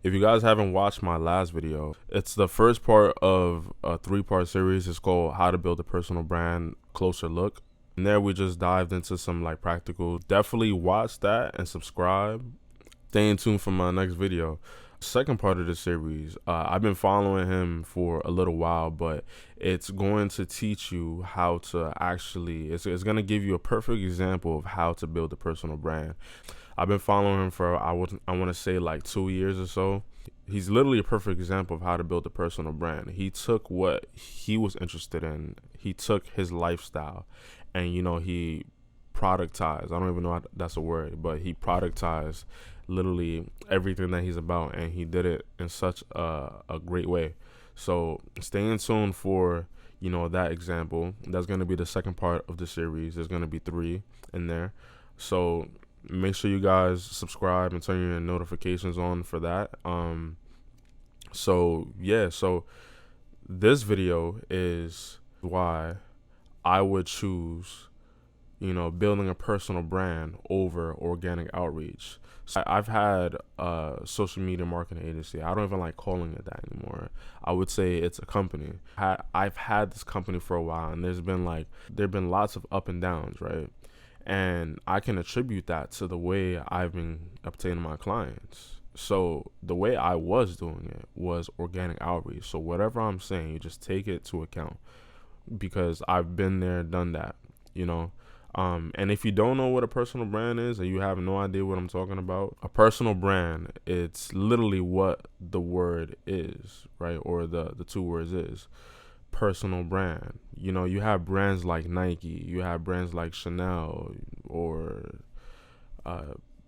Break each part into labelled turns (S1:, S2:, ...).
S1: If you guys haven't watched my last video, it's the first part of a 3-part series. It's called How to Build a Personal Brand Closer Look. And there we just dived into some like practical. Definitely watch that and subscribe. Stay tuned for my next video. Second part of the series, I've been following him for a little while, but it's going to teach you how to actually, it's going to give you a perfect example of how to build a personal brand. I've been following him for, I want to say like 2 years or so. He's literally a perfect example of how to build a personal brand. He took what he was interested in, he took his lifestyle, and he productized. I don't even know if that's a word, but he productized literally everything that he's about, and he did it in such a great way. So stay in tune for that example. That's going to be the second part of the series. There's going to be 3 in there, so make sure you guys subscribe and turn your notifications on for that. So this video is why I would choose building a personal brand over organic outreach. So I've had a social media marketing agency. I don't even like calling it that anymore. I would say it's a company. I've had this company for a while, and there've been lots of up and downs, right? And I can attribute that to the way I've been obtaining my clients. So the way I was doing it was organic outreach. So whatever I'm saying, you just take it to account, because I've been there, done that, and if you don't know what a personal brand is, and you have no idea what I'm talking about, a personal brand, it's literally what the word is, right? Or the 2 words is personal brand. You have brands like Nike, you have brands like Chanel or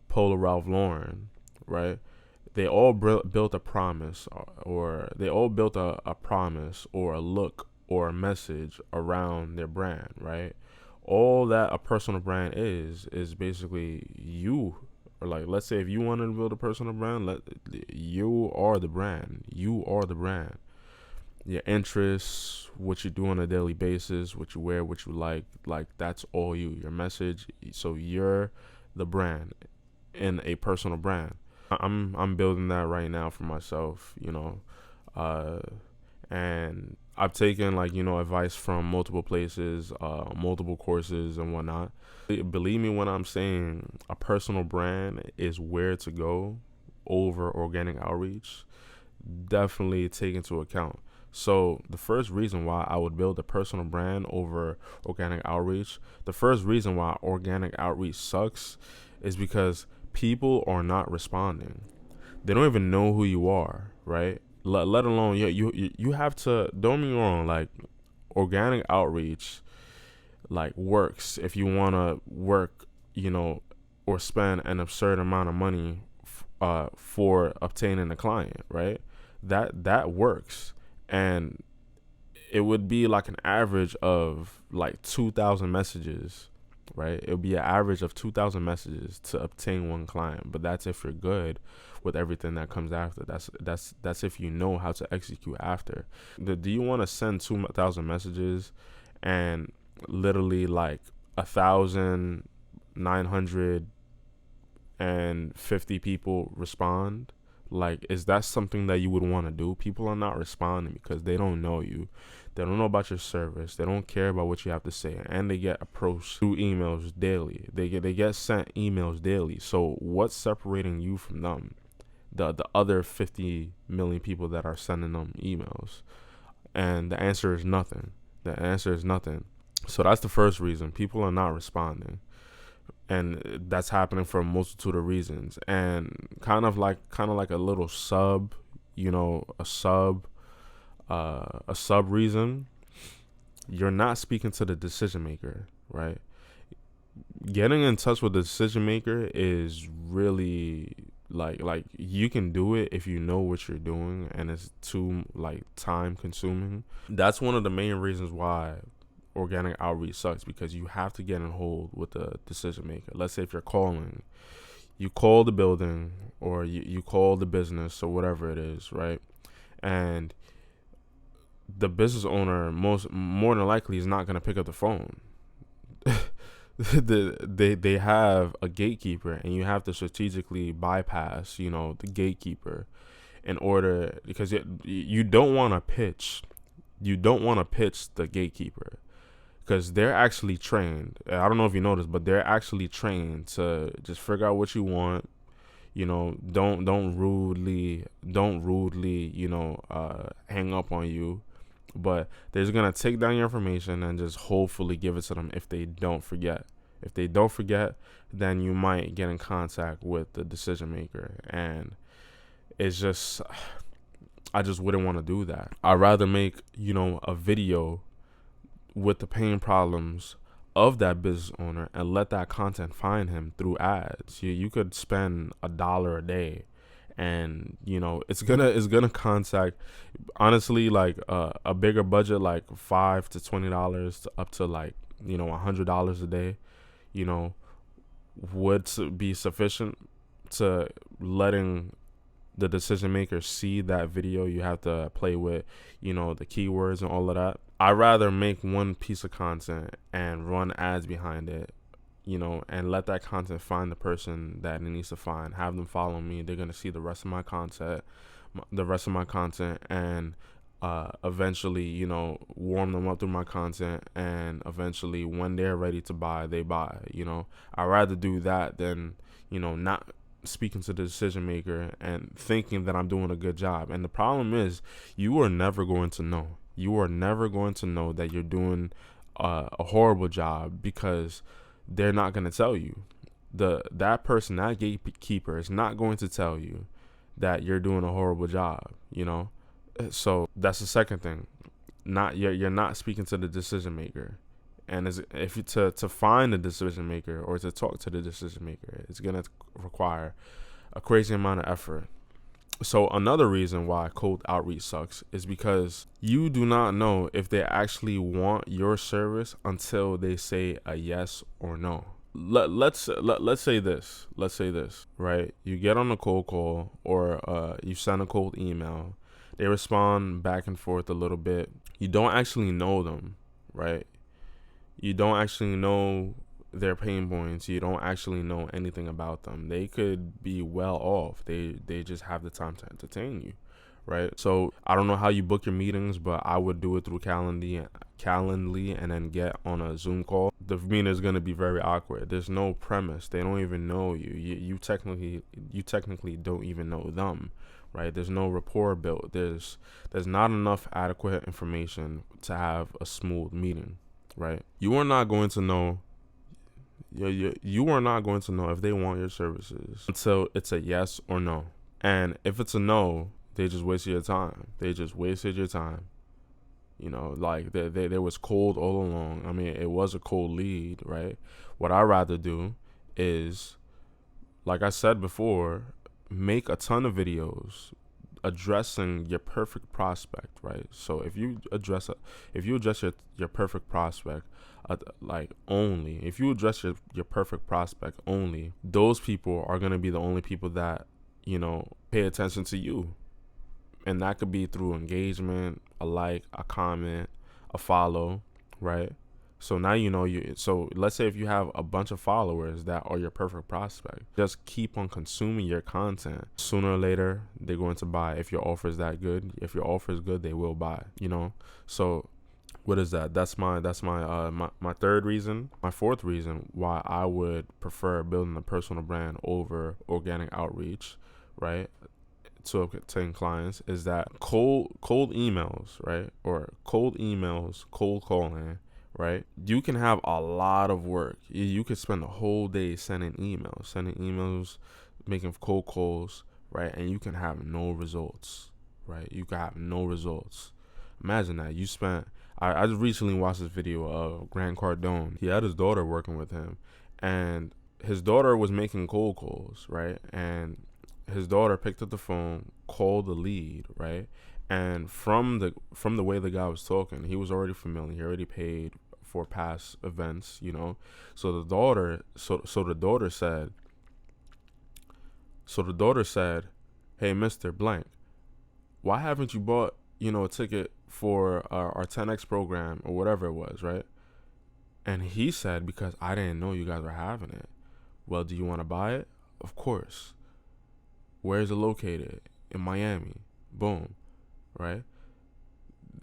S1: Polo Ralph Lauren, right? They all built a promise, or they all built a promise or a look or a message around their brand, right? All that a personal brand is basically you. Or like, let's say if you want to build a personal brand, you are the brand. You are the brand. Your interests, what you do on a daily basis, what you wear, what you like that's all you. Your message. So you're the brand in a personal brand. I'm building that right now for myself, and I've taken advice from multiple places, multiple courses and whatnot. Believe me when I'm saying a personal brand is where to go over organic outreach. Definitely take into account. So the first reason why I would build a personal brand over organic outreach, the first reason why organic outreach sucks is because people are not responding. They don't even know who you are, right? Let alone you have to, don't get me wrong, like organic outreach works if you want to work, or spend an absurd amount of money for obtaining a client, right? That works, and it would be like an average of 2,000 messages, right? It would be an average of 2,000 messages to obtain one client, but that's if you're good with everything that comes after. That's if you know how to execute after. Do you want to send 2,000 messages and literally 1,950 people respond? Is that something that you would want to do? People are not responding because they don't know you. They don't know about your service. They don't care about what you have to say, and they get approached through emails daily. They get sent emails daily. So what's separating you from them? The other 50 million people that are sending them emails? And the answer is nothing. The answer is nothing. So that's the first reason. People are not responding. And that's happening for a multitude of reasons. And kind of like a little sub, a sub reason, you're not speaking to the decision maker, right? Getting in touch with the decision maker is really like you can do it if you know what you're doing, and it's too time consuming. That's one of the main reasons why organic outreach sucks, because you have to get in hold with the decision maker. Let's say if you're calling, you call the building, or you call the business, or whatever it is, right? And the business owner more than likely is not going to pick up the phone. They have a gatekeeper, and you have to strategically bypass the gatekeeper in order, because you don't want to pitch. You don't want to pitch the gatekeeper, because they're actually trained. I don't know if you noticed, but they're actually trained to just figure out what you want. Don't rudely, hang up on you, but they're just gonna take down your information and just hopefully give it to them if they don't forget. If they don't forget, then you might get in contact with the decision maker, and it's just, I just wouldn't want to do that. I'd rather make, a video with the pain problems of that business owner and let that content find him through ads. You could spend $1 a day, and it's gonna contact, honestly, like a bigger budget, like $5 to $20 up to like $100 a day, would be sufficient to letting the decision maker see that video. You have to play with the keywords and all of that. I'd rather make one piece of content and run ads behind it, and let that content find the person that it needs to find. Have them follow me. They're gonna see the rest of my content, and eventually, warm them up through my content, and eventually, when they're ready to buy, they buy. I'd rather do that than not speaking to the decision maker and thinking that I'm doing a good job. And the problem is, you are never going to know. You are never going to know that you're doing a horrible job, because they're not going to tell you. That person, that gatekeeper, is not going to tell you that you're doing a horrible job. So that's the second thing. You're not speaking to the decision maker, and if you to find the decision maker or to talk to the decision maker, it's gonna require a crazy amount of effort. So another reason why cold outreach sucks is because you do not know if they actually want your service until they say a yes or no. Let's say this, right? You get on a cold call, or you send a cold email. They respond back and forth a little bit. You don't actually know them, right? You don't actually know their pain points. You don't actually know anything about them. They could be well off. They just have the time to entertain you, right? So I don't know how you book your meetings, but I would do it through Calendly and then get on a Zoom call. The meeting is going to be very awkward. There's no premise. They don't even know you. You technically don't even know them, right? There's no rapport built. There's not enough adequate information to have a smooth meeting, right? You are not going to know. You are not going to know if they want your services until it's a yes or no. And if it's a no, they just wasted your time. Like they was cold all along. I mean, it was a cold lead, right? What I'd rather do is, like I said before, make a ton of videos addressing your perfect prospect, right? So if you address your perfect prospect, if you address your perfect prospect only, those people are going to be the only people that pay attention to you. And that could be through engagement, a like, a comment, a follow, right? So now so let's say if you have a bunch of followers that are your perfect prospect, just keep on consuming your content. Sooner or later, they're going to buy. If your offer is that good, if your offer is good, they will buy, So what is that? That's my third reason. My fourth reason why I would prefer building a personal brand over organic outreach, right, to obtain clients, is that cold emails, right, or cold calling, right? You can have a lot of work. You could spend the whole day sending emails, making cold calls, right, and you can have no results, right? You can have no results. Imagine that. I just recently watched this video of Grant Cardone. He had his daughter working with him, and his daughter was making cold calls, right? And his daughter picked up the phone, called the lead, right? And from the way the guy was talking, he was already familiar. He already paid for past events, So the daughter said, "Hey, Mr. Blank, why haven't you bought a ticket for our 10X program," or whatever it was, right? And he said, "Because I didn't know you guys were having it." Well, do you want to buy it? Of course. Where is it located? in Miami. Boom, right?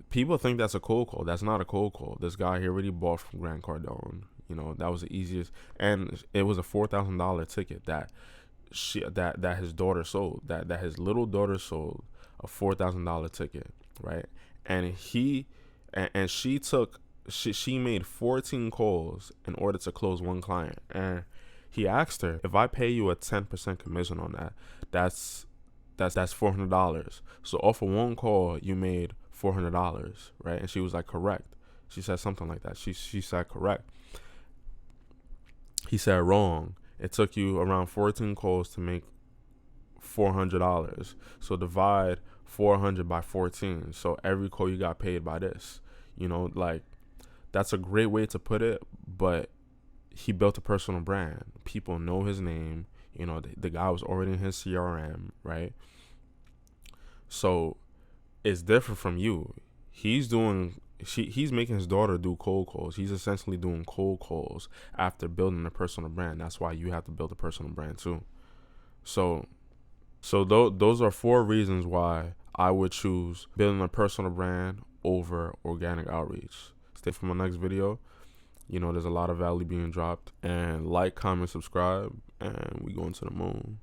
S1: People think that's a cold call. That's not a cold call. This guy here already bought from Grant Cardone. You know, that was the easiest, and it was a $4,000 ticket that that his daughter sold. That his little daughter sold a $4,000 ticket, right? And she made 14 calls in order to close one client, and he asked her, if I pay you a 10% commission on that, that's $400. So off of one call, you made $400, right? And she was like, correct. She said something like that. She said correct. He said wrong. It took you around 14 calls to make $400. So divide 400 by 14. So every call you got paid by this. You know, like, that's a great way to put it, but he built a personal brand. People know his name. You know, the guy was already in his CRM, right? So it's different from you. He's making his daughter do cold calls. He's essentially doing cold calls after building a personal brand. That's why you have to build a personal brand too. So those are 4 reasons why I would choose building a personal brand over organic outreach. Stay for my next video. You know, there's a lot of value being dropped. And like, comment, subscribe, and we going to the moon.